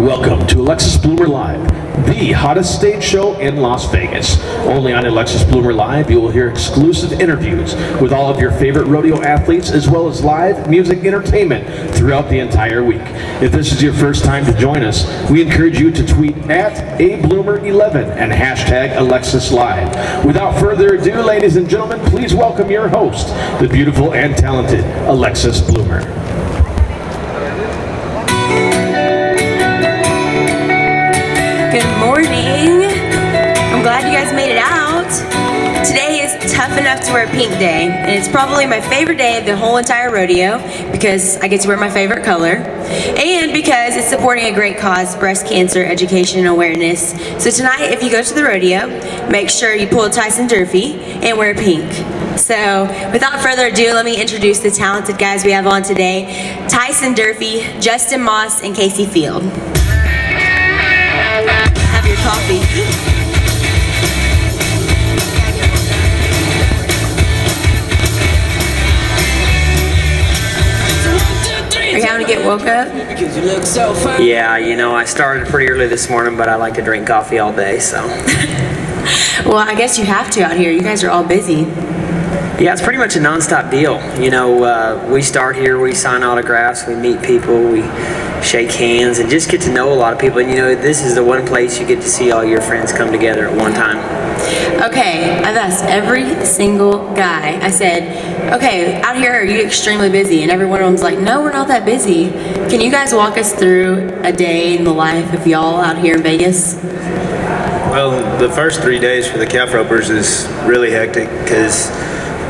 Welcome to Alexis Bloomer Live, the hottest stage show in Las Vegas. Only on Alexis Bloomer Live, you will hear exclusive interviews with all of your favorite rodeo athletes, as well as live music entertainment throughout the entire week. If this is your first time to join us, we encourage you to tweet at abloomer11 and hashtag Alexis Live. Without further ado, ladies and gentlemen, please welcome your host, the beautiful and talented Alexis Bloomer. Good morning. I'm glad you guys made it out. Today is Tough Enough to Wear Pink Day, and it's probably my favorite day of the whole entire rodeo because I get to wear my favorite color, and because it's supporting a great cause, breast cancer education and awareness. So tonight, if you go to the rodeo, make sure you pull a Tyson Durfey and wear pink. So without further ado, let me introduce the talented guys we have on today. Tyson Durfey, Justin Maass, and Kaycee Feild. Have your coffee. Are you having to get woke up? Yeah, you know, I started pretty early this morning, but I like to drink coffee all day, so. Well, I guess you have to out here. You guys are all busy. Yeah, it's pretty much a non-stop deal. You know, we start here, we sign autographs, we meet people, we shake hands, and just get to know a lot of people. And you know, this is the one place you get to see all your friends come together at one time. Okay, I've asked every single guy. I said, okay, out here are you extremely busy? And every one of them's like, no, we're not that busy. Can you guys walk us through a day in the life of y'all out here in Vegas? Well, the first 3 days for the calf ropers is really hectic because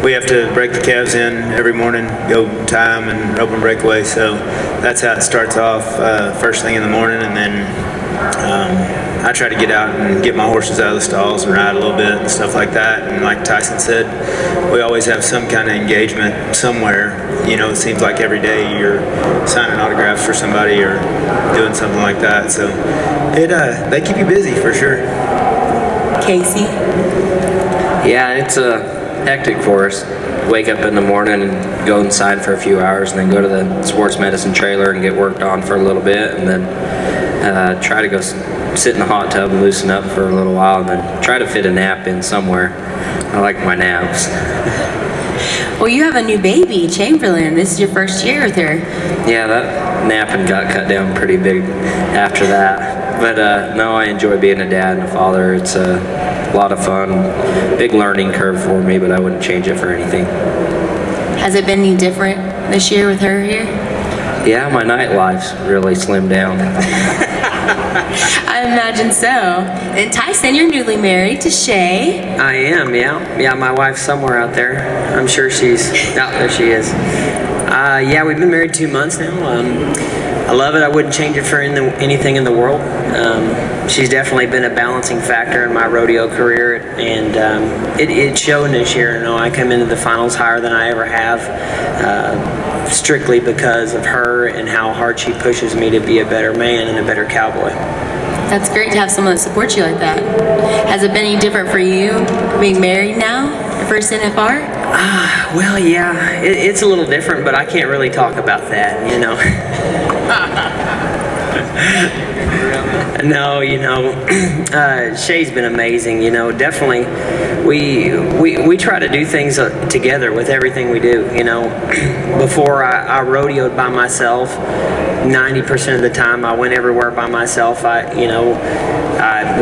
we have to break the calves in every morning, go tie them and rope and breakaway. So that's how it starts off first thing in the morning, and then I try to get out and get my horses out of the stalls and ride a little bit and stuff like that. And like Tyson said, we always have some kind of engagement somewhere. You know, it seems like every day you're signing autographs for somebody or doing something like that. So they keep you busy for sure. Kaycee? Yeah, it's hectic for us. Wake up in the morning and go inside for a few hours, and then go to the sports medicine trailer and get worked on for a little bit, and then try to go sit in the hot tub and loosen up for a little while, and then try to fit a nap in somewhere. I like my naps. Well, you have a new baby, Chamberlain. This is your first year with her. Yeah, that napping got cut down pretty big after that. But no, I enjoy being a dad and a father. It's a lot of fun. Big learning curve for me, but I wouldn't change it for anything. Has it been any different this year with her here? Yeah, my nightlife's really slimmed down. I imagine so. And Tyson, you're newly married to Shay. I am, yeah. Yeah, my wife's somewhere out there. I'm sure she's out there. She is. Yeah, we've been married 2 months now. I love it. I wouldn't change it for anything in the world. She's definitely been a balancing factor in my rodeo career, and it's shown this year. You know, I come into the finals higher than I ever have, strictly because of her and how hard she pushes me to be a better man and a better cowboy. That's great to have someone that supports you like that. Has it been any different for you being married now, your first NFR? Well, yeah, it's a little different, but I can't really talk about that, you know. No, you know, Shay's been amazing. You know, definitely, we try to do things together with everything we do. You know, before I rodeoed by myself. 90% of the time, I went everywhere by myself. I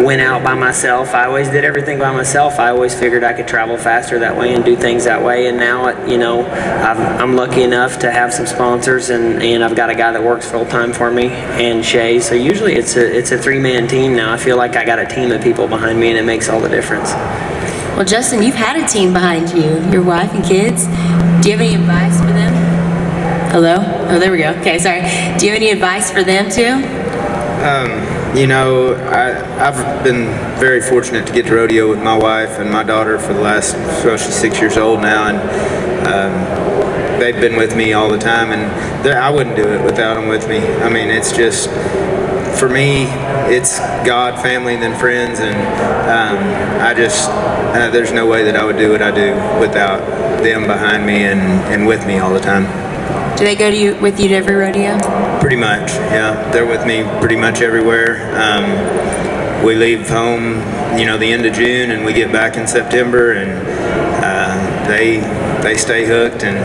went out by myself. I always did everything by myself. I always figured I could travel faster that way and do things that way. And now, you know, I'm lucky enough to have some sponsors, and I've got a guy that works full time for me, and Shay. So usually it's a three-man team now. I feel like I got a team of people behind me, and it makes all the difference. Well, Justin, you've had a team behind you, your wife and kids. Do you have any advice for them? Hello? Oh, there we go. Okay, sorry. Do you have any advice for them too? You know, I've been very fortunate to get to rodeo with my wife and my daughter for the last, well, she's 6 years old now, and they've been with me all the time, and I wouldn't do it without them with me. I mean, it's just, for me, it's God, family, and then friends, and there's no way that I would do what I do without them behind me and with me all the time. Do they go with you to every rodeo? Pretty much, yeah. They're with me pretty much everywhere. We leave home, the end of June, and we get back in September, and they stay hooked. And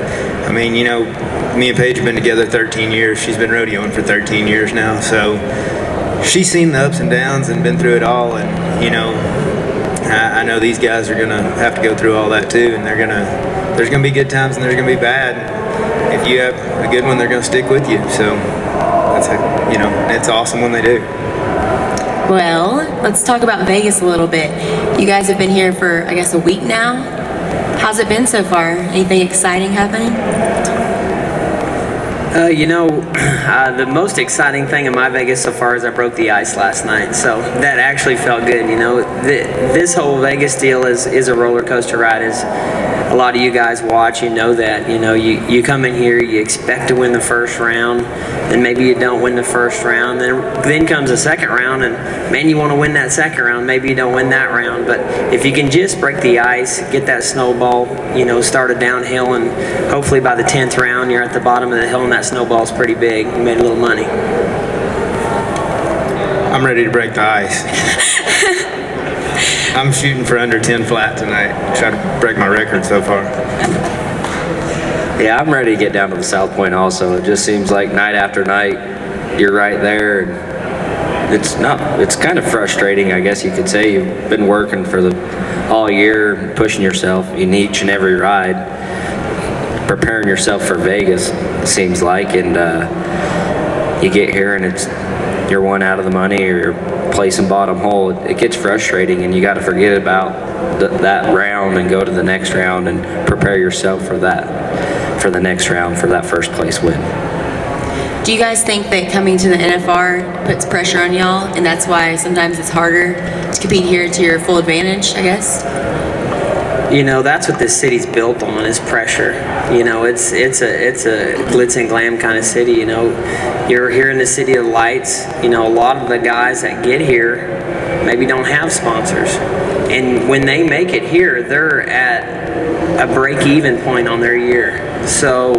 I mean, me and Paige have been together 13 years. She's been rodeoing for 13 years now, so she's seen the ups and downs and been through it all. And I know these guys are gonna have to go through all that too, and there's gonna be good times and there's gonna be bad. If you have a good one, they're gonna stick with you. So that's it's awesome when they do. Well, let's talk about Vegas a little bit. You guys have been here for, I guess, a week now. How's it been so far? Anything exciting happening? The most exciting thing in my Vegas so far is I broke the ice last night, so that actually felt good. This whole Vegas deal is a roller coaster ride. As a lot of you guys watch, that. You come in here, you expect to win the first round, and maybe you don't win the first round. Then comes the second round, and man, you want to win that second round. Maybe you don't win that round, but if you can just break the ice, get that snowball, start a downhill, and hopefully by the 10th round, you're at the bottom of the hill, and that snowball's pretty big. You made a little money. I'm ready to break the ice. I'm shooting for under 10 flat tonight. Try to break my record so far. Yeah, I'm ready to get down to the South Point also. It just seems like night after night, you're right there. And it's kind of frustrating, I guess you could say. You've been working for all year, pushing yourself in each and every ride, preparing yourself for Vegas, it seems like. And you get here and you're one out of the money, or you're placing bottom hole. It gets frustrating, and you got to forget about that round and go to the next round and prepare yourself for the next round, for that first place win. Do you guys think that coming to the NFR puts pressure on y'all, and that's why sometimes it's harder to compete here to your full advantage, I guess? That's what this city's built on, is pressure. It's a glitz and glam kind of city. You're here in the city of lights. A lot of the guys that get here maybe don't have sponsors, and when they make it here, they're at a break-even point on their year. So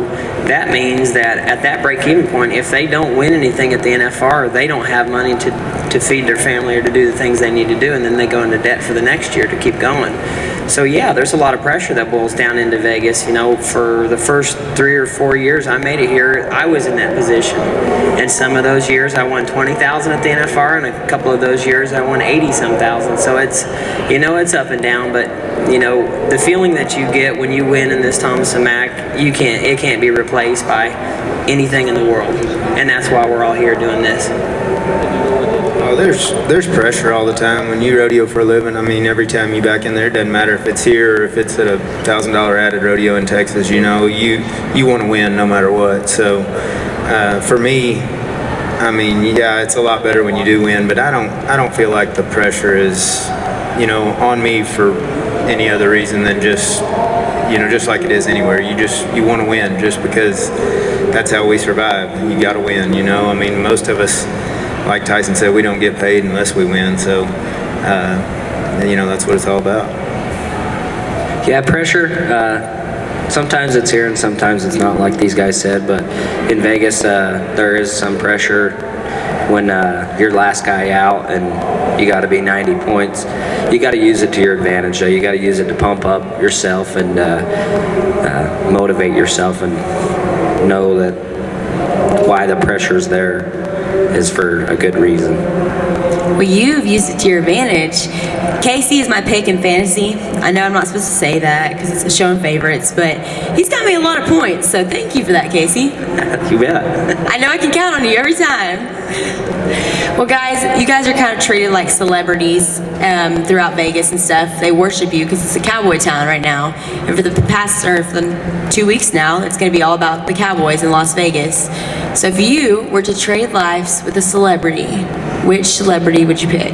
that means that at that break-even point, if they don't win anything at the NFR, they don't have money to feed their family or to do the things they need to do, and then they go into debt for the next year to keep going. So yeah, there's a lot of pressure that boils down into Vegas. For the first 3 or 4 years I made it here, I was in that position. And some of those years I won $20,000 at the NFR, and a couple of those years I won 80-some thousand. So it's up and down, but the feeling that you get when you win in this Thomas and Mack, it can't be replaced by anything in the world. And that's why we're all here doing this. Oh, there's pressure all the time when you rodeo for a living. I mean, every time you back in there, it doesn't matter if it's here or if it's at a $1,000 added rodeo in Texas. You want to win no matter what. So for me, I mean, yeah, it's a lot better when you do win, but I don't feel like the pressure is on me for any other reason than just like it is anywhere. You want to win just because that's how we survive. You got to win. I mean, most of us, like Tyson said, we don't get paid unless we win. So, that's what it's all about. Yeah, pressure. Sometimes it's here and sometimes it's not, like these guys said. But in Vegas, there is some pressure when you're last guy out and you got to be 90 points. You got to use it to your advantage. So you got to use it to pump up yourself and motivate yourself, and know that why the pressure's there is for a good reason. Well, you've used it to your advantage. Kaycee is my pick in fantasy. I know I'm not supposed to say that because it's a show in favorites, but he's got me a lot of points, so thank you for that, Kaycee. You bet. I know I can count on you every time. Well, guys, you guys are kind of treated like celebrities throughout Vegas and stuff. They worship you because it's a cowboy town right now. And for the 2 weeks now, it's going to be all about the Cowboys in Las Vegas. So if you were to trade lives with a celebrity, which celebrity would you pick?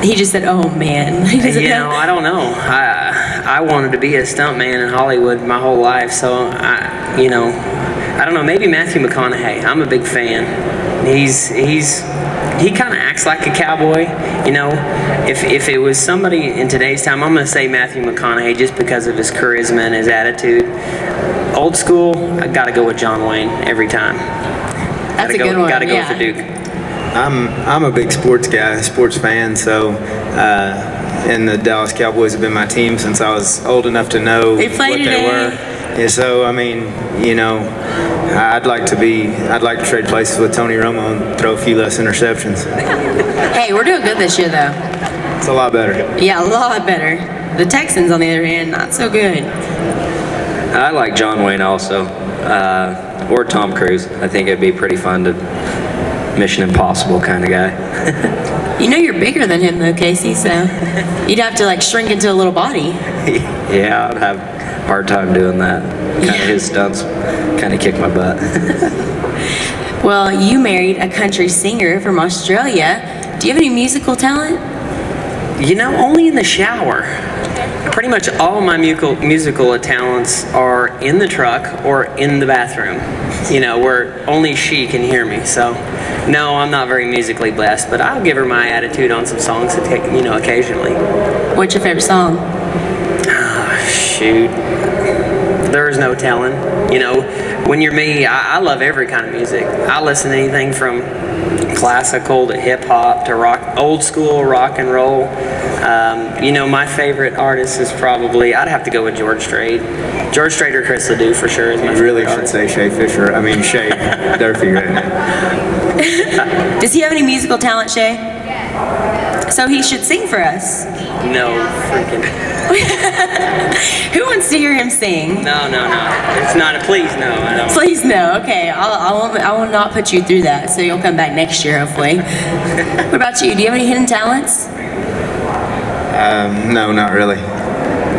He just said, "Oh man." I don't know. I wanted to be a stuntman in Hollywood my whole life, so I don't know. Maybe Matthew McConaughey. I'm a big fan. He kind of acts like a cowboy. If it was somebody in today's time, I'm going to say Matthew McConaughey just because of his charisma and his attitude. Old school, I gotta go with John Wayne every time. That's a good one. Gotta go yeah. with the Duke. I'm a big sports guy, sports fan. So, and the Dallas Cowboys have been my team since I was old enough to know They what played they today. were. Yeah, so I mean, you know, I'd like to trade places with Tony Romo and throw a few less interceptions. Hey, we're doing good this year, though. It's a lot better. Yeah, a lot better. The Texans, on the other hand, not so good. I like John Wayne also, or Tom Cruise. I think it'd be pretty fun to Mission Impossible kind of guy. You know you're bigger than him, though, Kaycee, so you'd have to, like, shrink into a little body. Yeah, I'd have a hard time doing that. Kind of his stunts kind of kick my butt. Well, you married a country singer from Australia. Do you have any musical talent? You know, only in the shower. Pretty much all my musical talents are in the truck or in the bathroom, you know, where only she can hear me. So, no, I'm not very musically blessed, but I'll give her my attitude on some songs to take, you know, occasionally. What's your favorite song? Shoot. There's no telling. You know, when you're me, I love every kind of music. I listen to anything from classical to hip hop to rock, old school rock and roll. You know, my favorite artist is probably, I'd have to go with George Strait. George Strait or Chris Ledoux for sure is my You favorite really should artist. say Shay Durfey right now. Does he have any musical talent, Shay? So he should sing for us. No, freaking. Who wants to hear him sing? No. It's not a please, no, I don't. Please no. Okay, I will not put you through that. So you'll come back next year, hopefully. What about you? Do you have any hidden talents? No, not really.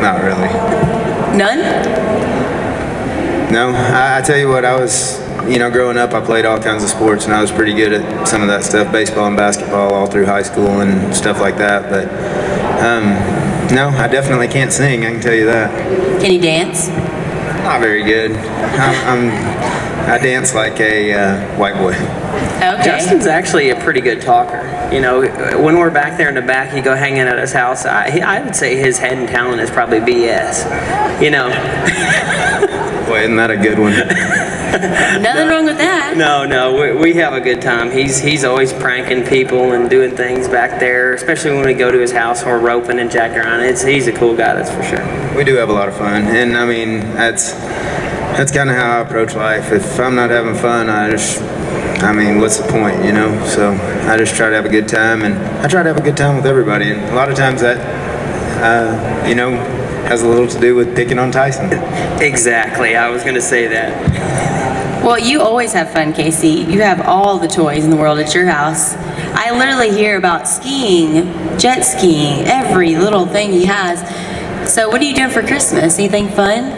Not really. None? No, I tell you what, I was, you know, growing up, I played all kinds of sports, and I was pretty good at some of that stuff, baseball and basketball, all through high school and stuff like that. But no, I definitely can't sing. I can tell you that. Can you dance? Not very good. I dance like a white boy. Okay. Justin's actually a pretty good talker. You know, when we're back there in the back, you go hanging at his house, I would say his hidden talent is probably BS. You know. Boy, isn't that a good one? Nothing wrong with that. No, we have a good time. He's always pranking people and doing things back there, especially when we go to his house or roping and jacking around. He's a cool guy, that's for sure. We do have a lot of fun, and I mean, that's kind of how I approach life. If I'm not having fun, I mean, what's the point, you know? So I just try to have a good time, and I try to have a good time with everybody. And a lot of times that, you know, has a little to do with picking on Tyson. Exactly, I was going to say that. Well, you always have fun, Kaycee. You have all the toys in the world at your house. I literally hear about skiing, jet skiing, every little thing he has. So what are you doing for Christmas? Anything fun?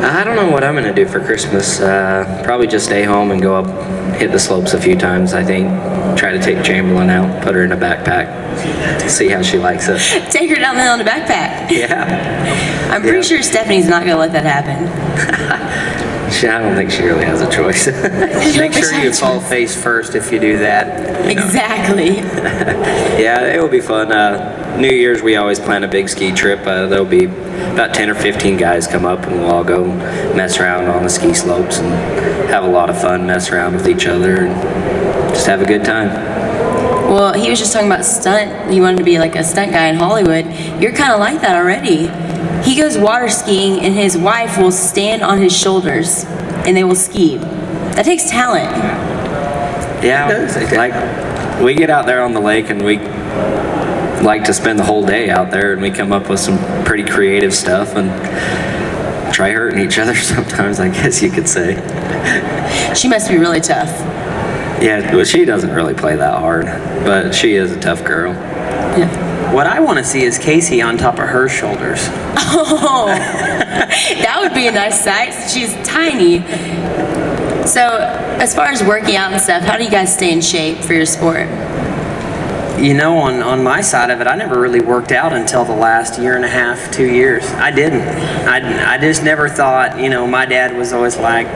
I don't know what I'm gonna do for Christmas. Probably just stay home and go up, hit the slopes a few times. I think. Try to take Chamberlain out, put her in a backpack, see how she likes it. Take her down the hill in a backpack. Yeah. I'm pretty sure Stephanie's not going to let that happen. I don't think she really has a choice. Make sure you fall face first if you do that. You know. Exactly. Yeah, it will be fun. New Year's, we always plan a big ski trip. There'll be about 10 or 15 guys come up, and we'll all go mess around on the ski slopes and have a lot of fun, mess around with each other, and just have a good time. Well, he was just talking about stunt. He wanted to be like a stunt guy in Hollywood. You're kind of like that already. He goes water skiing, and his wife will stand on his shoulders, and they will ski. That takes talent. Yeah, like we get out there on the lake, and we like to spend the whole day out there, and we come up with some pretty creative stuff and try hurting each other sometimes, I guess you could say. She must be really tough. Yeah, well, she doesn't really play that hard, but she is a tough girl. Yeah. What I want to see is Kaycee on top of her shoulders. Oh, that would be a nice sight. She's tiny. So, as far as working out and stuff, how do you guys stay in shape for your sport? You know, on my side of it, I never really worked out until the last year and a half, 2 years. I didn't. I just never thought, you know, my dad was always like,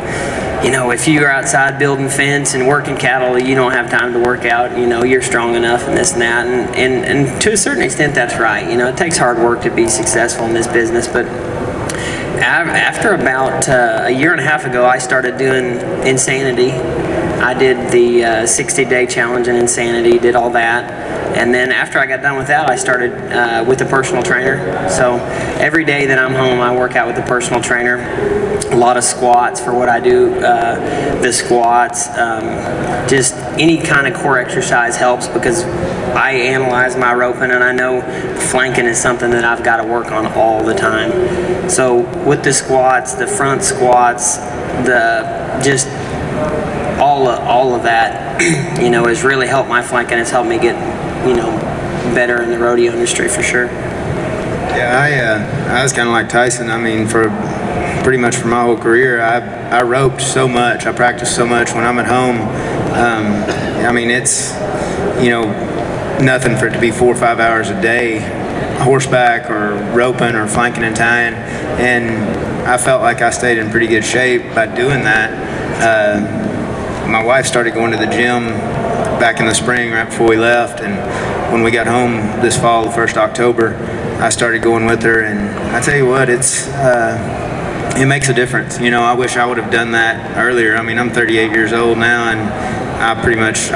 you know, if you're outside building fence and working cattle, you don't have time to work out, you know, you're strong enough and this and that. And to a certain extent, that's right. You know, it takes hard work to be successful in this business, but After about a year and a half ago, I started doing Insanity. I did the 60-day challenge in Insanity, did all that. And then after I got done with that, I started with a personal trainer. So every day that I'm home, I work out with a personal trainer. A lot of squats for what I do. The squats, just any kind of core exercise helps because I analyze my roping and I know flanking is something that I've got to work on all the time. So with the squats, the front squats, just all of that, has really helped my flanking. It's helped me get, better in the rodeo industry for sure. Yeah, I was kind of like Tyson. I mean, for pretty much for my whole career, I roped so much. I practiced so much when I'm at home. I mean, it's, nothing for it to be 4 or 5 hours a day, horseback or roping or flanking and tying. And I felt like I stayed in pretty good shape by doing that. My wife started going to the gym back in the spring right before we left, and when we got home this fall, the 1st October, I started going with her, and I tell you what, it makes a difference. I wish I would have done that earlier. I mean, I'm 38 years old now, and I'm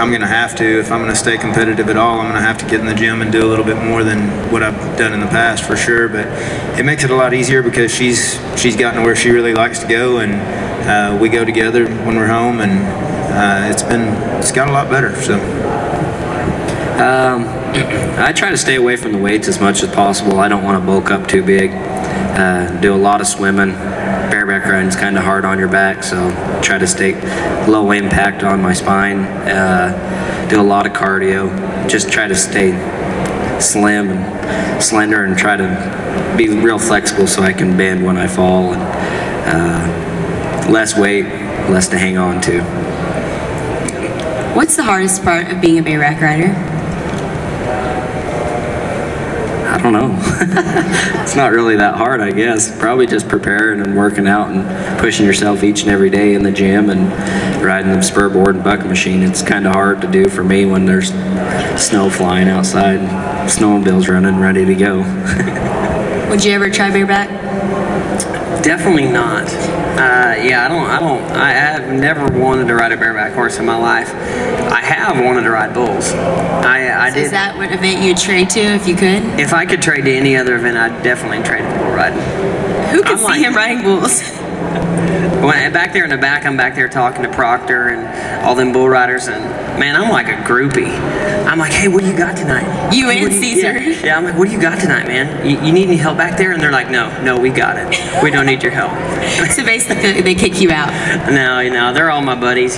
going to have to, if I'm going to stay competitive at all, I'm going to have to get in the gym and do a little bit more than what I've done in the past for sure. But it makes it a lot easier because she's gotten to where she really likes to go, and we go together when we're home, and it's got a lot better. So I try to stay away from the weights as much as possible. I don't want to bulk up too big. Do a lot of swimming. Bareback riding's kind of hard on your back, so try to stay low impact on my spine. Do a lot of cardio. Just try to stay slim and slender and try to be real flexible so I can bend when I fall. And less weight, less to hang on to. What's the hardest part of being a bareback rider? I don't know. It's not really that hard, I guess. Probably just preparing and working out and pushing yourself each and every day in the gym and riding the spur board and bucket machine. It's kind of hard to do for me when there's snow flying outside and snowmobiles running ready to go. Would you ever try bareback? Definitely not. I have never wanted to ride a bareback horse in my life. I have wanted to ride bulls. I did. Is that what event you'd trade to if you could? If I could trade to any other event, I'd definitely trade to bull riding. Who could see him riding bulls? When back there in the back, I'm back there talking to Proctor and all them bull riders, and man, I'm like a groupie. I'm like, hey, what do you got tonight? You and Caesar. Yeah, I'm like, what do you got tonight, man? You need any help back there? And they're like, no, we got it. We don't need your help. So basically, they kick you out. No, they're all my buddies,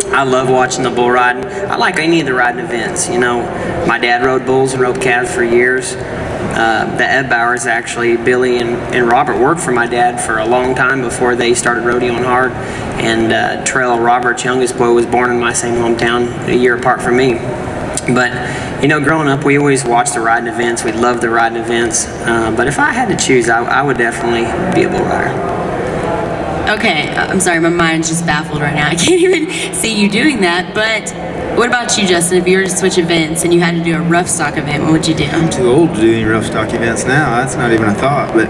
I love watching the bull riding. I like any of the riding events, My dad rode bulls and rode calves for years. The Ed Bowers, actually, Billy and Robert worked for my dad for a long time before they started rodeoing hard. And Trail Robert's youngest boy was born in my same hometown, a year apart from me. But, growing up, we always watched the riding events. We loved the riding events. But if I had to choose, I would definitely be a bull rider. Okay, I'm sorry, my mind's just baffled right now. I can't even see you doing that, but what about you, Justin? If you were to switch events and you had to do a rough stock event, what would you do? I'm too old to do any rough stock events now. That's not even a thought. But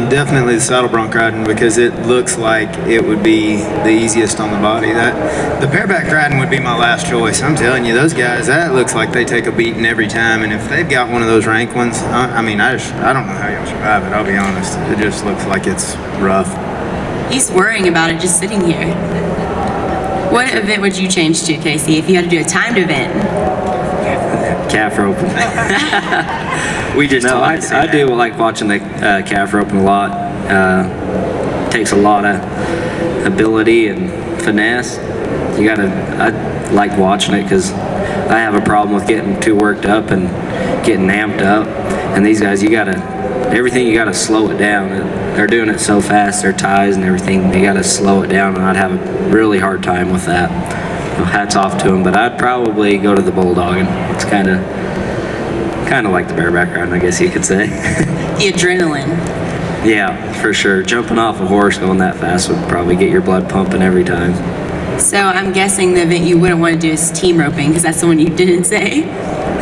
definitely the saddle bronc riding, because it looks like it would be the easiest on the body. The bareback riding would be my last choice. I'm telling you, those guys, that looks like they take a beating every time. And if they've got one of those rank ones, I don't know how you'll survive it, I'll be honest. It just looks like it's rough. He's worrying about it just sitting here. What event would you change to, Kaycee, if you had to do a timed event? Calf roping. I do like watching the calf roping a lot. Takes a lot of ability and finesse. I like watching it because I have a problem with getting too worked up and getting amped up. And these guys, you gotta slow it down. They're doing it so fast, their ties and everything, they gotta slow it down, and I'd have a really hard time with that. Hats off to them, but I'd probably go to the bulldogging. It's kind of like the bareback riding, I guess you could say. The adrenaline. Yeah, for sure. Jumping off a horse going that fast would probably get your blood pumping every time. So I'm guessing the event you wouldn't want to do is team roping, because that's the one you didn't say.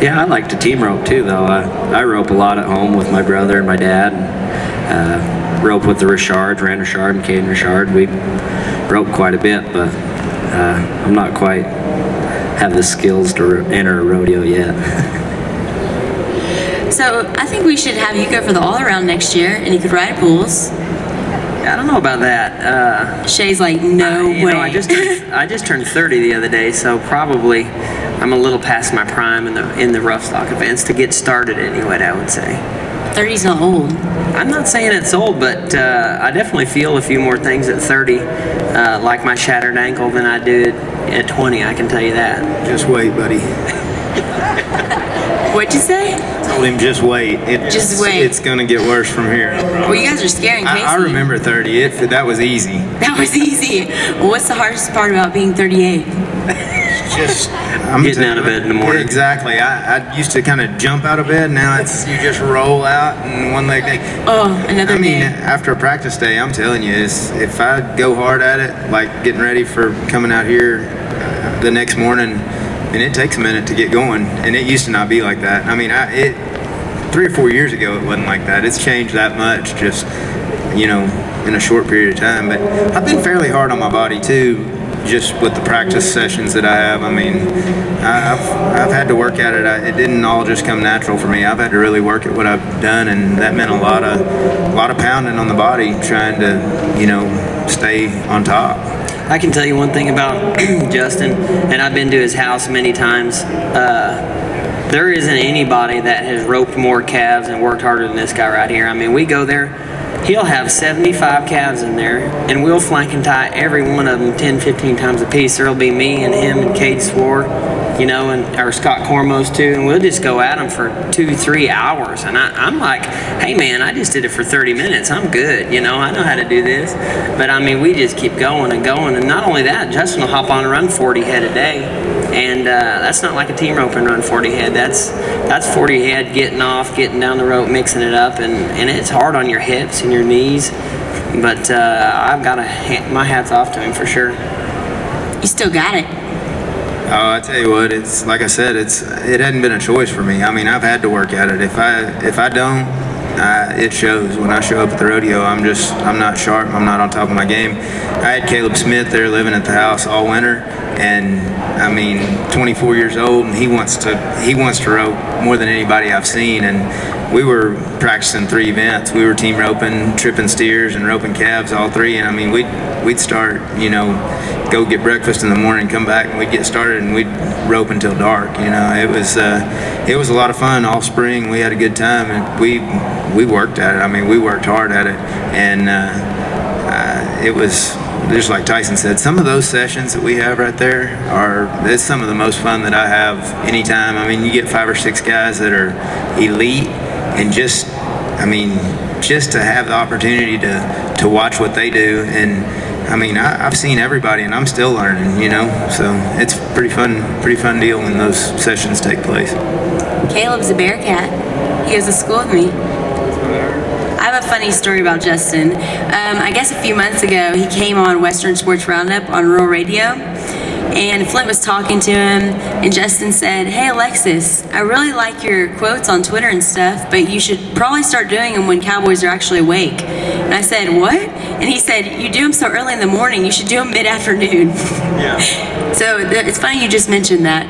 Yeah, I like to team rope too, though. I rope a lot at home with my brother and my dad. rope with the Richards, Rand Richard and Caden Richard. We rope quite a bit, but I'm not quite have the skills to enter a rodeo yet. So I think we should have you go for the all-around next year, and you could ride bulls. I don't know about that. Shay's like, no You way. know, I just turned 30 the other day, so probably I'm a little past my prime in the rough stock events to get started anyway, I would say. 30's not old. I'm not saying it's old, but I definitely feel a few more things at 30, like my shattered ankle, than I did at 20, I can tell you that. Just wait, buddy. What'd you say? Told him just wait. Just wait. It's gonna get worse from here. Well, you guys are scaring Kaycee. I remember 30. That was easy. That was easy. Well, what's the hardest part about being 38? Just Getting out of bed in the morning. Exactly. I used to kind of jump out of bed. Now it's you just roll out and one leg day. Oh, another I mean, day. after a practice day, I'm telling you, if I go hard at it, like getting ready for coming out here the next morning, and it takes a minute to get going, and it used to not be like that. I mean, 3 or 4 years ago, it wasn't like that. It's changed that much, just in a short period of time. But I've been fairly hard on my body too, just with the practice sessions that I have. I mean, I've had to work at it. It didn't all just come natural for me. I've had to really work at what I've done, and that meant a lot of pounding on the body, trying to stay on top. I can tell you one thing about Justin, and I've been to his house many times. There isn't anybody that has roped more calves and worked harder than this guy right here. I mean, we go there, he'll have 75 calves in there, and we'll flank and tie every one of them 10, 15 times a piece. There'll be me and him and Cade Swore, and or Scott Cormos too, and we'll just go at them for 2-3 hours. And I'm like, hey man, I just did it for 30 minutes. I'm good, I know how to do this. But I mean, we just keep going and going. And not only that, Justin will hop on and run 40 head a day. And that's not like a team rope and run 40 head. That's 40 head getting off, getting down the rope, mixing it up, and it's hard on your hips and your knees. But I've got my hat's off to him for sure. You still got it. Oh, I tell you what, it's like I said, it hadn't been a choice for me. I mean, I've had to work at it. If I don't, it shows. When I show up at the rodeo, I'm not sharp. I'm not on top of my game. I had Caleb Smith there living at the house all winter, and I mean, 24 years old, and he wants to rope more than anybody I've seen. And we were practicing 3 events. We were team roping, tripping steers, and roping calves, all 3. And I mean, we'd start, go get breakfast in the morning, come back, and we'd get started, and we'd rope until dark. It was a lot of fun all spring. We had a good time, and we worked at it. I mean, we worked hard at it, and it was just like Tyson said. Some of those sessions that we have right there it's some of the most fun that I have anytime. I mean, you get 5 or 6 guys that are elite, and just to have the opportunity to watch what they do. And I mean, I've seen everybody, and I'm still learning, so it's pretty fun deal when those sessions take place. Caleb's a Bearcat. He goes to school with me. I have a funny story about Justin. I guess a few months ago, he came on Western Sports Roundup on Rural Radio, and Flint was talking to him, and Justin said, "Hey Alexis, I really like your quotes on Twitter and stuff, but you should probably start doing them when Cowboys are actually awake." And I said, "What?" And he said, "You do them so early in the morning, you should do them mid-afternoon." Yeah. So it's funny you just mentioned that.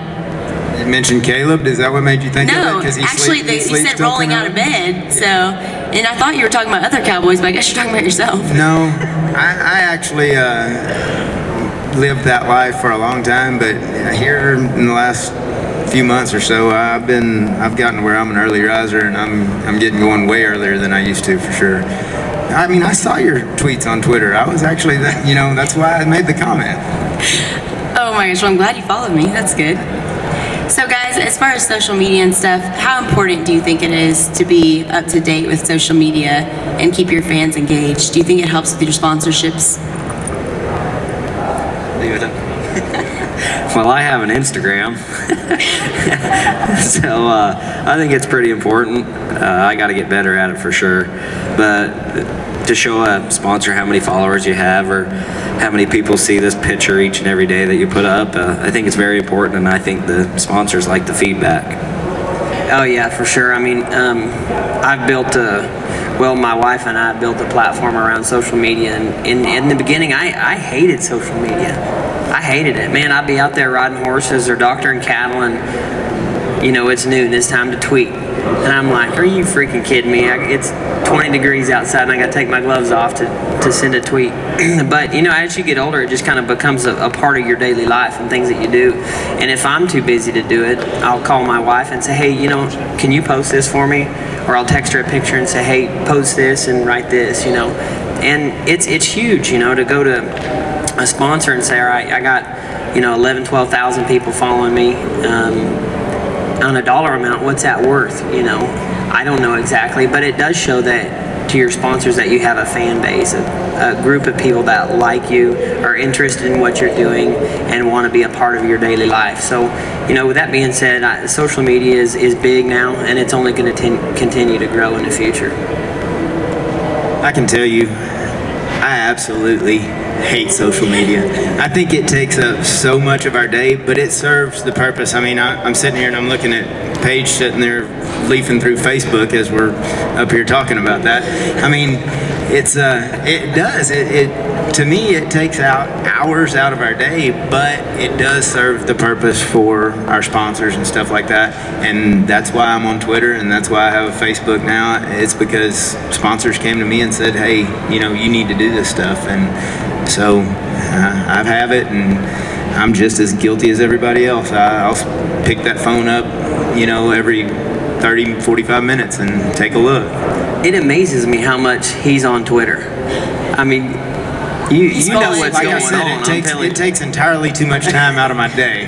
You mentioned Caleb. Is that what made you think No, of it? 'Cause he actually, sleeps he said till rolling 10 out of hours? bed. So, and I thought you were talking about other Cowboys, but I guess you're talking about yourself. No, I actually lived that life for a long time, but here in the last few months or so, I've gotten to where I'm an early riser, and I'm getting going way earlier than I used to, for sure. I mean, I saw your tweets on Twitter. I was actually that's why I made the comment. Oh my gosh, well, I'm glad you followed me. That's good. So guys, as far as social media and stuff, how important do you think it is to be up to date with social media and keep your fans engaged? Do you think it helps with your sponsorships? Leave it up. Well, I have an Instagram, so I think it's pretty important. I got to get better at it for sure, but to show a sponsor how many followers you have or how many people see this picture each and every day that you put up, I think it's very important, and I think the sponsors like the feedback. Oh yeah, for sure. I mean, I've built my wife and I built a platform around social media, and in the beginning, I hated social media. I hated it, man. I'd be out there riding horses or doctoring cattle, and it's noon. It's time to tweet, and I'm like, "Are you freaking kidding me? It's 20 degrees outside, and I got to take my gloves off to send a tweet." But as you get older, it just kind of becomes a part of your daily life and things that you do. And if I'm too busy to do it, I'll call my wife and say, "Hey, can you post this for me?" Or I'll text her a picture and say, "Hey, post this and write this." And it's huge, to go to a sponsor and say, "All right, I got 11, 12,000 people following me." On a dollar amount, what's that worth? I don't know exactly, but it does show that to your sponsors that you have a fan base, a group of people that like you, are interested in what you're doing, and want to be a part of your daily life. So, with that being said, social media is big now, and it's only going to continue to grow in the future. I can tell you, I absolutely hate social media. I think it takes up so much of our day, but it serves the purpose. I mean, I'm sitting here and I'm looking at Paige sitting there leafing through Facebook as we're up here talking about that. I mean, it does. To me, it takes out hours out of our day, but it does serve the purpose for our sponsors and stuff like that. And that's why I'm on Twitter, and that's why I have a Facebook now. It's because sponsors came to me and said, "Hey, you need to do this stuff." And so I have it, and I'm just as guilty as everybody else. I'll pick that phone up, every 30, 45 minutes and take a look. It amazes me how much he's on Twitter. I mean, you know what's like going I said, on. It takes entirely too much time out of my day.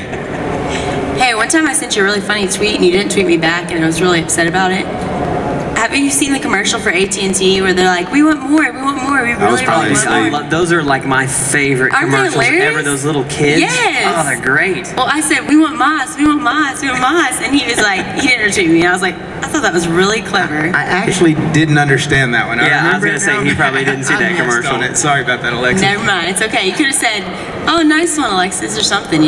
Hey, one time I sent you a really funny tweet and you didn't tweet me back, and I was really upset about it. Have you seen the commercial for AT&T where they're like, "We want more, we want more, we really, probably really want more"? Those are like my favorite Aren't they commercials hilarious? ever. Those little kids. Yes. Oh, they're great. Well, I said, "We want Maass, we want Maass, we want Maass," and he was like, he didn't retweet me. I was like, I thought that was really clever. I actually didn't understand that one. Yeah, I was going to say, he probably didn't see that commercial. On it. Sorry about that, Alexis. Never mind, it's okay. You could have said, "Oh, nice one, Alexis," or something,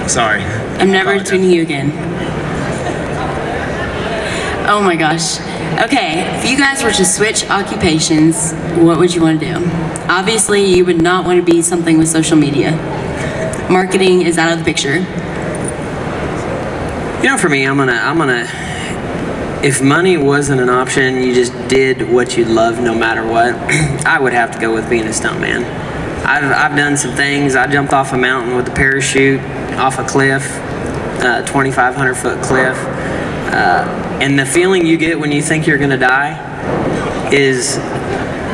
Sorry. I'm never Apologize. tuning you again. Oh my gosh. Okay, if you guys were to switch occupations, what would you want to do? Obviously, you would not want to be something with social media. Marketing is out of the picture. For me, I'm gonna. If money wasn't an option, you just did what you love no matter what, I would have to go with being a stuntman. I've done some things. I jumped off a mountain with a parachute, off a cliff, 2,500 foot cliff. And the feeling you get when you think you're gonna die is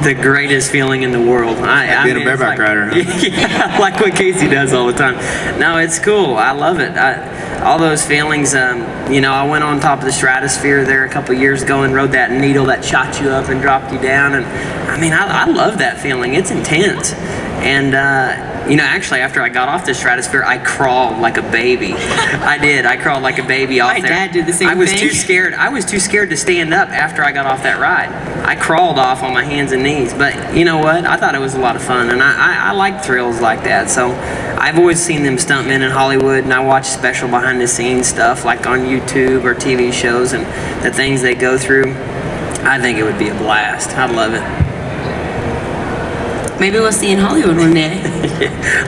the greatest feeling in the world. Being a bareback rider, huh? Yeah, like what Kaycee does all the time. No, it's cool. I love it. All those feelings. I went on top of the stratosphere there a couple years ago and rode that needle that shot you up and dropped you down. And I love that feeling. It's intense. And actually, after I got off the stratosphere, I crawled like a baby. I did. I crawled like a baby off My there. dad did the same I was thing. too scared. I was too scared to stand up after I got off that ride. I crawled off on my hands and knees. But you know what? I thought it was a lot of fun, and I like thrills like that. So I've always seen them stuntmen in Hollywood, and I watch special behind-the-scenes stuff like on YouTube or TV shows and the things they go through. I think it would be a blast. I'd love it. Maybe we'll see you in Hollywood one day.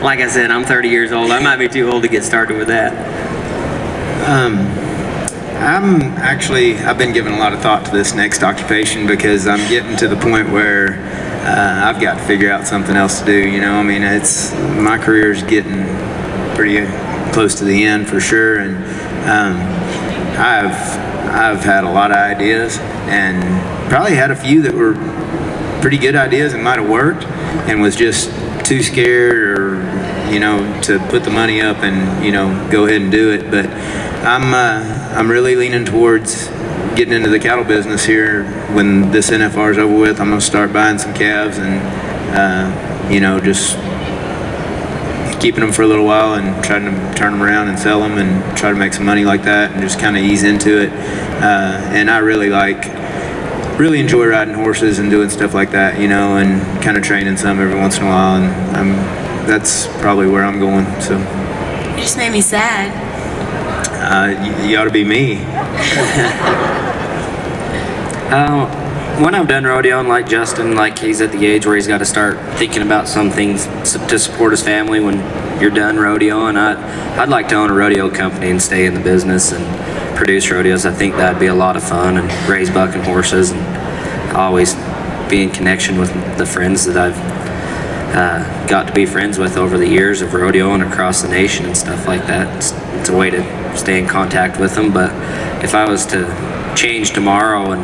Like I said, I'm 30 years old. I might be too old to get started with that. I've been giving a lot of thought to this next occupation because I'm getting to the point where I've got to figure out something else to do. My career's getting pretty close to the end for sure, and I've had a lot of ideas and probably had a few that were pretty good ideas and might have worked, and was just too scared or to put the money up and go ahead and do it. But I'm really leaning towards getting into the cattle business here. When this NFR is over with, I'm gonna start buying some calves and just keeping them for a little while and trying to turn them around and sell them and try to make some money like that and just kind of ease into it. And I really enjoy riding horses and doing stuff like that, and kind of training some every once in a while, and that's probably where I'm going. So You just made me sad. You ought to be me. When I'm done rodeoing, like Justin, like he's at the age where he's got to start thinking about some things to support his family. When you're done rodeoing, I'd like to own a rodeo company and stay in the business and produce rodeos. I think that'd be a lot of fun, and raise bucking horses, and always be in connection with the friends that I've got to be friends with over the years of rodeoing across the nation and stuff like that. It's a way to stay in contact with them. But if I was to change tomorrow and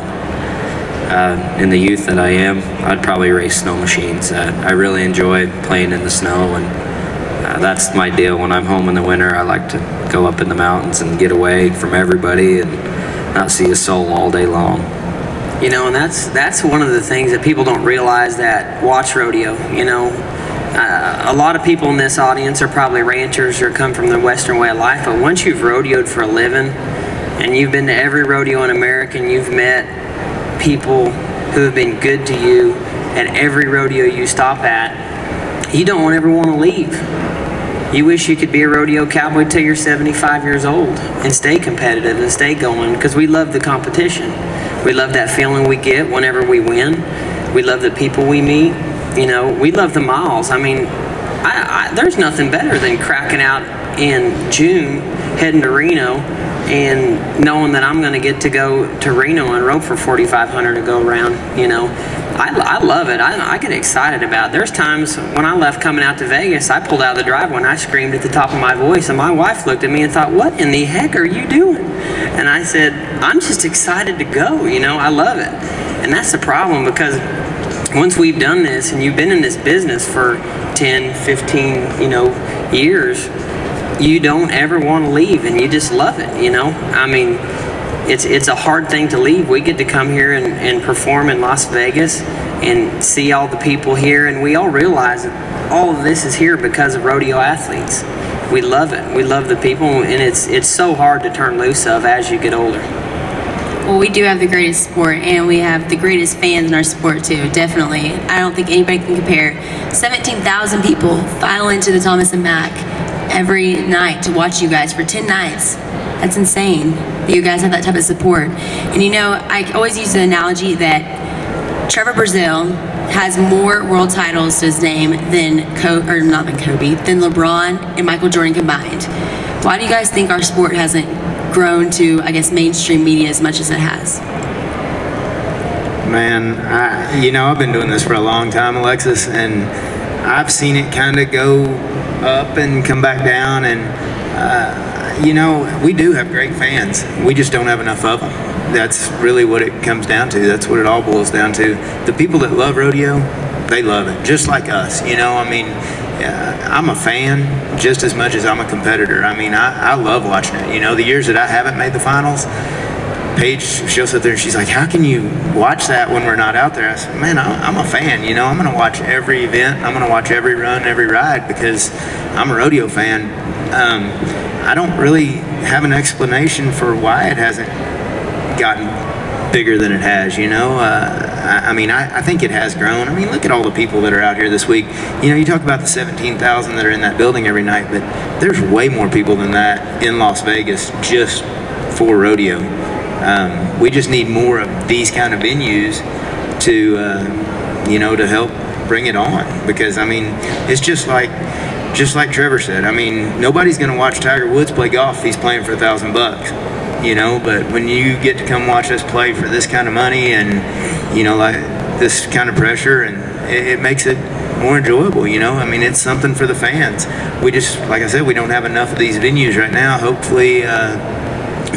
in the youth that I am, I'd probably race snow machines. I really enjoy playing in the snow, and that's my deal. When I'm home in the winter, I like to go up in the mountains and get away from everybody and not see a soul all day long. You know, and that's one of the things that people don't realize that watch rodeo. You know, a lot of people in this audience are probably ranchers or come from the Western way of life, but once you've rodeoed for a living and you've been to every rodeo in America and you've met people who have been good to you at every rodeo you stop at, you don't ever want to leave. You wish you could be a rodeo cowboy till you're 75 years old and stay competitive and stay going, because we love the competition. We love that feeling we get whenever we win. We love the people we meet. You know, we love the miles. I mean, there's nothing better than cracking out in June, heading to Reno, and knowing that I'm going to get to go to Reno and rope for 4,500 to go around. You know, I love it. I get excited about it. There's times when I left coming out to Vegas, I pulled out of the driveway and I screamed at the top of my voice, and my wife looked at me and thought, "What in the heck are you doing?" And I said, "I'm just excited to go. You know, I love it." And that's the problem, because once we've done this and you've been in this business for 10, 15, years, you don't ever want to leave, and you just love it, I mean, it's a hard thing to leave. We get to come here and perform in Las Vegas and see all the people here, and we all realize that all of this is here because of rodeo athletes. We love it. We love the people, and it's so hard to turn loose of as you get older. Well, we do have the greatest sport, and we have the greatest fans in our sport too, definitely. I don't think anybody can compare. 17,000 people file into the Thomas and Mack every night to watch you guys for 10 nights. That's insane that you guys have that type of support. And I always use the analogy that Trevor Brazile has more world titles to his name than than LeBron and Michael Jordan combined. Why do you guys think our sport hasn't grown to, I guess, mainstream media as much as it has? Man, I've been doing this for a long time, Alexis, and I've seen it kind of go up and come back down, and we do have great fans. We just don't have enough of them. That's really what it comes down to. That's what it all boils down to. The people that love rodeo, they love it, just like us. I'm a fan just as much as I'm a competitor. I mean, I love watching it. The years that I haven't made the finals, Paige, she'll sit there and she's like, "How can you watch that when we're not out there?" I said, "Man, I'm a fan. I'm going to watch every event. I'm going to watch every run, every ride, because I'm a rodeo fan." I don't really have an explanation for why it hasn't gotten bigger than it has. I think it has grown. I mean, look at all the people that are out here this week. You talk about the 17,000 that are in that building every night, but there's way more people than that in Las Vegas just for rodeo. We just need more of these kind of venues to help bring it on, because it's just like Trevor said. Nobody's going to watch Tiger Woods play golf if he's playing for $1,000. But when you get to come watch us play for this kind of money and like this kind of pressure, and it makes it more enjoyable. It's something for the fans. We just, like I said, we don't have enough of these venues right now. Hopefully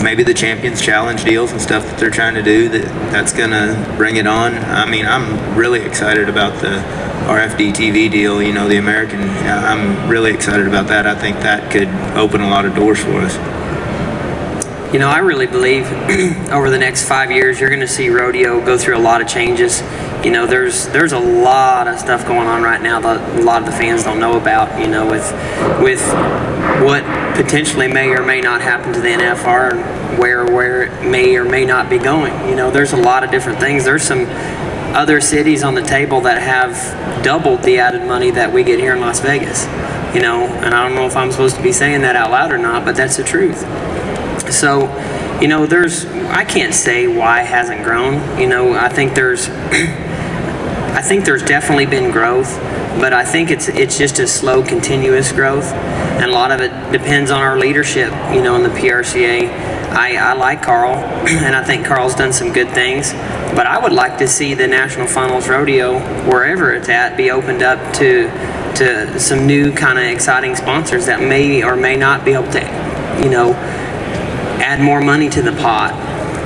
maybe the Champions Challenge deals and stuff that they're trying to do, that's gonna bring it on. I'm really excited about the RFD TV deal, the American. I'm really excited about that. I think that could open a lot of doors for us. I really believe over the next 5 years, you're going to see rodeo go through a lot of changes. There's a lot of stuff going on right now that a lot of the fans don't know about, with what potentially may or may not happen to the NFR and where it may or may not be going. There's a lot of different things. There's some other cities on the table that have doubled the added money that we get here in Las Vegas, and I don't know if I'm supposed to be saying that out loud or not, but that's the truth. So, you know, I can't say why it hasn't grown. You know, I think there's definitely been growth, but I think it's just a slow, continuous growth, and a lot of it depends on our leadership, you know, in the PRCA. I like Carl, and I think Carl's done some good things, but I would like to see the National Finals Rodeo, wherever it's at, be opened up to some new kind of exciting sponsors that may or may not be able to, you know, add more money to the pot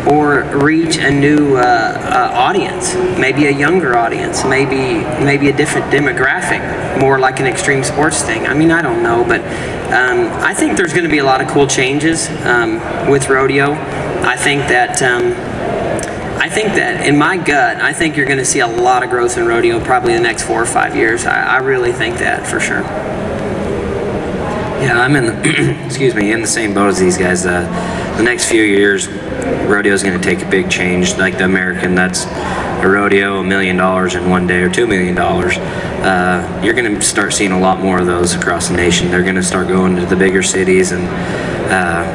or reach a new audience, maybe a younger audience, maybe a different demographic, more like an extreme sports thing. I mean, I don't know, but I think there's going to be a lot of cool changes with rodeo. I think that in my gut, I think you're going to see a lot of growth in rodeo probably the next 4 or 5 years. I really think that for sure. Yeah, I'm in the, excuse me, in the same boat as these guys. The next few years, rodeo is going to take a big change. Like the American, that's a rodeo, $1 million in one day or $2 million. You're going to start seeing a lot more of those across the nation. They're going to start going to the bigger cities and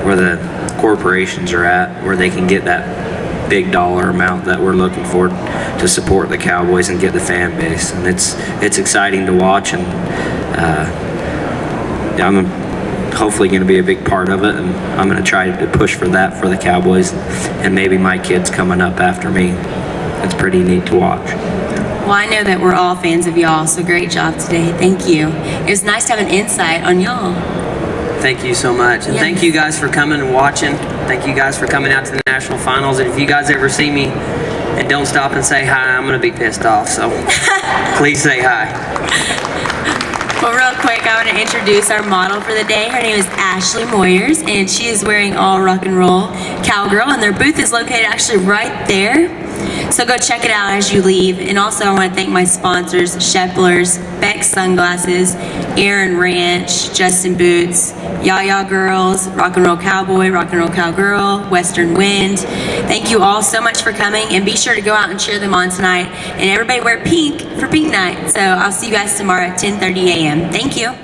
where the corporations are at, where they can get that big dollar amount that we're looking for to support the Cowboys and get the fan base. And it's exciting to watch, and I'm hopefully going to be a big part of it, and I'm going to try to push for that for the Cowboys and maybe my kids coming up after me. It's pretty neat to watch. Well, I know that we're all fans of y'all, so great job today. Thank you. It was nice to have an insight on y'all. Thank you so much. And thank you guys for coming and watching. Thank you guys for coming out to the National Finals. And if you guys ever see me and don't stop and say hi, I'm going to be pissed off. So please say hi. Well, real quick, I want to introduce our model for the day. Her name is Ashley Moyers, and she is wearing all rock and roll cowgirl, and their booth is located actually right there. So go check it out as you leave. And also I want to thank my sponsors, Sheplers, Beck's Sunglasses, Aaron Ranch, Justin Boots, Yaya Girls, Rock and Roll Cowboy, Rock and Roll Cowgirl, Western Wind. Thank you all so much for coming, and be sure to go out and cheer them on tonight. And everybody wear pink for pink night. So I'll see you guys tomorrow at 10:30 a.m. Thank you.